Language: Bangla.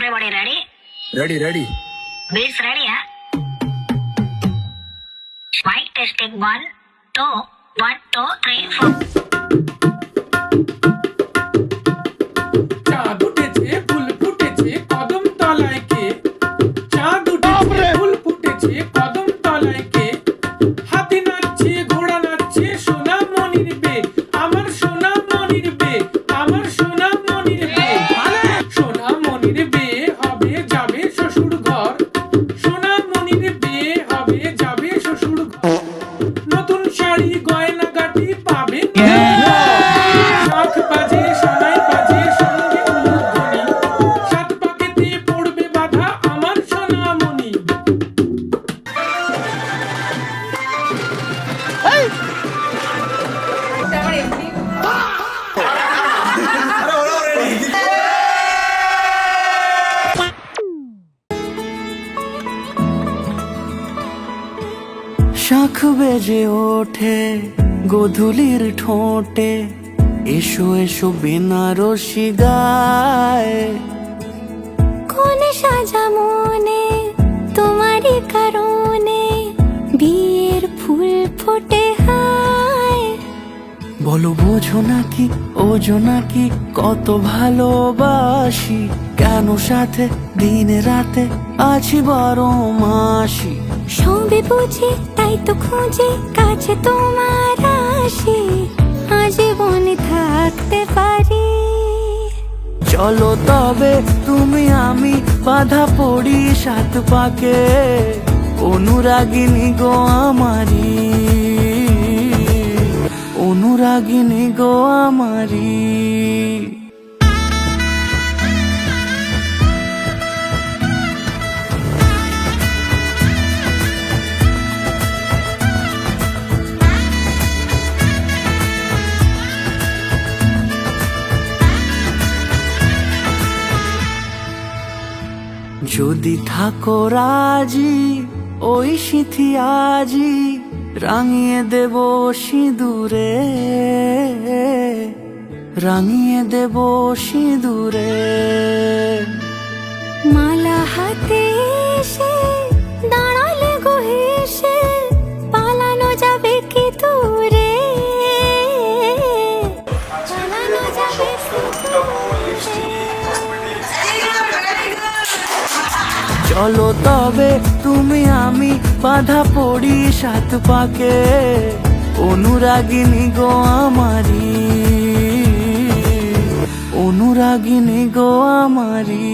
Everybody ready? Ready. Beats ready, huh? Mic testing 1, 2, 1, 2, 3, 4. চাঁদ উঠেছে ফুল ফুটেছে কদম তলায় কে চাঁদ উঠেছে ফুল ফুটেছে কদম তলায় কে হাতি নাচছে ঘোড়া নাচছে সোনা মনির বে আমার সোনা মনির বে আমার সোনা মনির বে সোনা মনির বে হবে যাবে শ্বশুর ঘর সোনা মনির বে হবে যাবে শ্বশুর ঘর নতুন শাড়ি গয়না গাটি পাবে শাখ বাজে সোনাই বাজে সঙ্গে উলুধ্বনি সাত পাকেতে পড়বে বাধা আমার সোনামণি শাখ বেজে ওঠে গোধূলির ঠোঁটে এসো এসো বেনারসি গায় কোন সাজা মনে তোমারই কারণে বিয়ের ফুল ফোটে হায় বলো বোঝো নাকি ওজো নাকি কত ভালোবাসি কেন সাথে দিনে রাতে আছি 12 মাসি সবে বুঝি তাই তো খুঁজে কাছে তোমার আসি আজীবনে থাকতে পারি চলো তবে তুমি আমি বাধা পড়ি সাত পাকে অনুরাগিনী গো আমারি অনুরাগিনী গো আমারি যদি থাকো রাজি ওই সিঁথি আজি রাঙিয়ে দেব সিঁদুরে রাঙিয়ে দেব সিঁদুরে মালা হাতে এসে দাঁড়ালে গো হেসে পালানো যাবে কি দূরে পালানো যাবে কি দূরে চলো তবে তুমি আমি বাধা পড়ি সাত পাকে অনুরাগিনী গো আমারি অনুরাগিনী গো আমারি